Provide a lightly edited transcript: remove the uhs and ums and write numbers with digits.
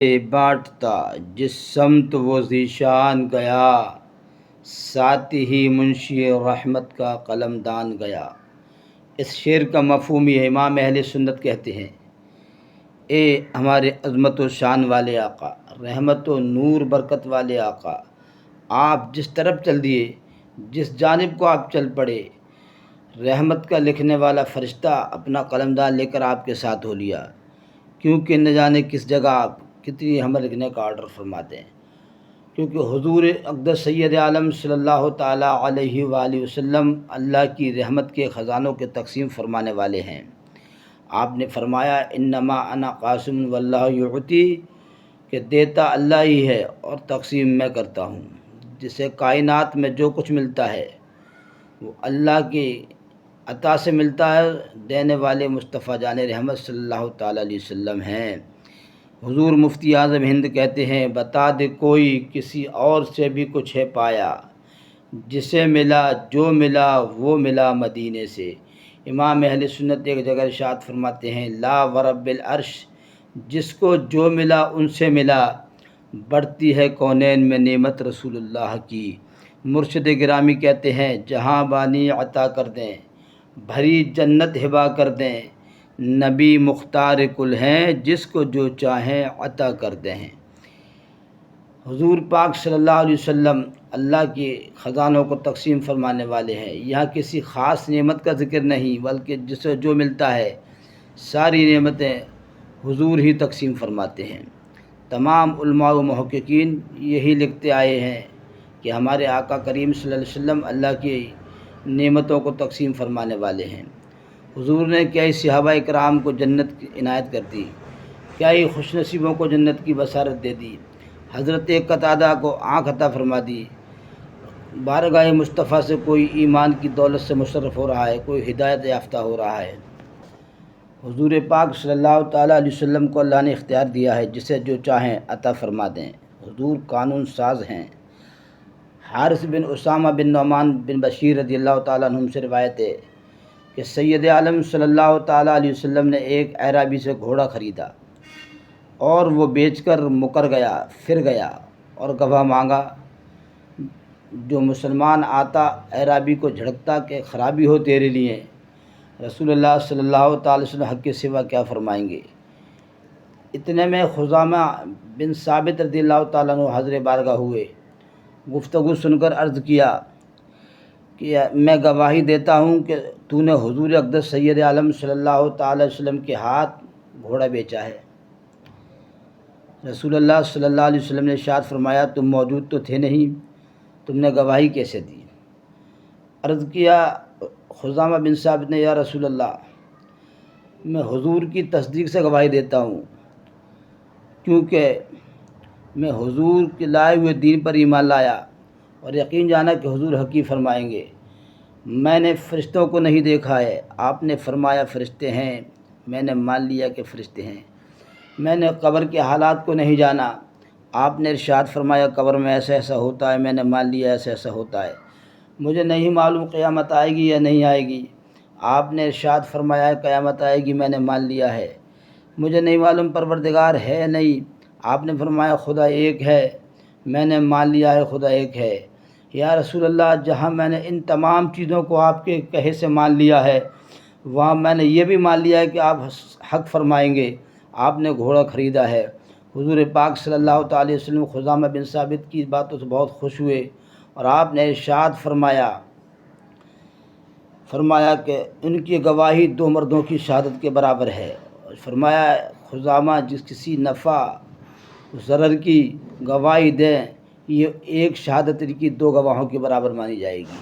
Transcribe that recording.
بانٹتا جس سمت وہ ذیشان گیا، ساتھ ہی منشی رحمت کا قلم دان گیا۔ اس شعر کا مفہوم یہ امام اہل سنت کہتے ہیں، اے ہمارے عظمت و شان والے آقا، رحمت و نور برکت والے آقا، آپ جس طرف چل دیے، جس جانب کو آپ چل پڑے، رحمت کا لکھنے والا فرشتہ اپنا قلمدان لے کر آپ کے ساتھ ہو لیا، کیونکہ نہ جانے کس جگہ آپ کتنی ہمیں لکھنے کا آرڈر فرماتے ہیں، کیونکہ حضور اقدس سید عالم صلی اللہ تعالیٰ علیہ وآلہ وسلم اللہ کی رحمت کے خزانوں کے تقسیم فرمانے والے ہیں۔ آپ نے فرمایا انما انا قاسم واللہ یعطی، کہ دیتا اللہ ہی ہے اور تقسیم میں کرتا ہوں۔ جسے کائنات میں جو کچھ ملتا ہے وہ اللہ کی عطا سے ملتا ہے، دینے والے مصطفیٰ جان رحمت صلی اللہ تعالیٰ علیہ وسلم ہیں۔ حضور مفتی اعظم ہند کہتے ہیں، بتا دے کوئی کسی اور سے بھی کچھ ہے پایا، جسے ملا جو ملا وہ ملا مدینے سے۔ امام اہل سنت ایک جگہ ارشاد فرماتے ہیں، لا ورب العرش، جس کو جو ملا ان سے ملا، بڑھتی ہے کونین میں نعمت رسول اللہ کی۔ مرشد گرامی کہتے ہیں، جہاں بانی عطا کر دیں، بھری جنت ہبا کر دیں، نبی مختار کل ہیں، جس کو جو چاہیں عطا کر دیں۔ حضور پاک صلی اللہ علیہ وسلم اللہ کے خزانوں کو تقسیم فرمانے والے ہیں۔ یہاں کسی خاص نعمت کا ذکر نہیں، بلکہ جسے جو ملتا ہے ساری نعمتیں حضور ہی تقسیم فرماتے ہیں۔ تمام علماء و محققین یہی لکھتے آئے ہیں کہ ہمارے آقا کریم صلی اللہ علیہ وسلم اللہ کی نعمتوں کو تقسیم فرمانے والے ہیں۔ حضور نے کیا ہی صحابہ اکرام کو جنت کی عنایت کر دی، کیا ہی خوش نصیبوں کو جنت کی بشارت دے دی۔ حضرت قتادہ کو آنکھ عطا فرما دی۔ بارگاہ مصطفیٰ سے کوئی ایمان کی دولت سے مشرف ہو رہا ہے، کوئی ہدایت یافتہ ہو رہا ہے۔ حضور پاک صلی اللہ تعالیٰ علیہ وسلم کو اللہ نے اختیار دیا ہے، جسے جو چاہیں عطا فرما دیں۔ حضور قانون ساز ہیں۔ حارث بن اسامہ بن نعمان بن بشیر رضی اللہ تعالیٰ عنہم سے روایت ہے کہ سید عالم صلی اللہ تعالیٰ علیہ وسلم نے ایک اعرابی سے گھوڑا خریدا اور وہ بیچ کر مکر گیا، پھر گیا اور گواہ مانگا۔ جو مسلمان آتا اعرابی کو جھڑکتا کہ خرابی ہو تیرے لیے، رسول اللہ صلی اللہ تعالی وسلم حق کے سوا کیا فرمائیں گے۔ اتنے میں خزامہ بن ثابت رضی اللہ تعالیٰ عنہ حاضر بارگاہ ہوئے، گفتگو سن کر عرض کیا کہ میں گواہی دیتا ہوں کہ تو نے حضور اقدس سید عالم صلی اللہ تعالی وسلم کے ہاتھ گھوڑا بیچا ہے۔ رسول اللہ صلی اللہ علیہ وسلم نے ارشاد فرمایا، تم موجود تو تھے نہیں، تم نے گواہی کیسے دی؟ عرض کیا خزامہ بن ثابت نے، یا رسول اللہ، میں حضور کی تصدیق سے گواہی دیتا ہوں، کیونکہ میں حضور کے لائے ہوئے دین پر ایمان لایا اور یقین جانا کہ حضور حقیق فرمائیں گے۔ میں نے فرشتوں کو نہیں دیکھا ہے، آپ نے فرمایا فرشتے ہیں، میں نے مان لیا کہ فرشتے ہیں۔ میں نے قبر کے حالات کو نہیں جانا، آپ نے ارشاد فرمایا قبر میں ایسا ایسا ہوتا ہے، میں نے مان لیا ایسا ایسا ہوتا ہے۔ مجھے نہیں معلوم قیامت آئے گی یا نہیں آئے گی، آپ نے ارشاد فرمایا قیامت آئے گی، میں نے مان لیا ہے۔ مجھے نہیں معلوم پروردگار ہے نہیں، آپ نے فرمایا خدا ایک ہے، میں نے مان لیا ہے خدا ایک ہے۔ یا رسول اللہ، جہاں میں نے ان تمام چیزوں کو آپ کے کہے سے مان لیا ہے، وہاں میں نے یہ بھی مان لیا ہے کہ آپ حق فرمائیں گے۔ آپ نے گھوڑا خریدا ہے۔ حضور پاک صلی اللہ تعالی وسلم خزامہ بن ثابت کی باتوں سے بہت خوش ہوئے اور آپ نے ارشاد فرمایا کہ ان کی گواہی دو مردوں کی شہادت کے برابر ہے۔ فرمایا خزامہ جس کسی نفع ضرر کی گواہی دیں، یہ ایک شہادت کی دو گواہوں کے برابر مانی جائے گی۔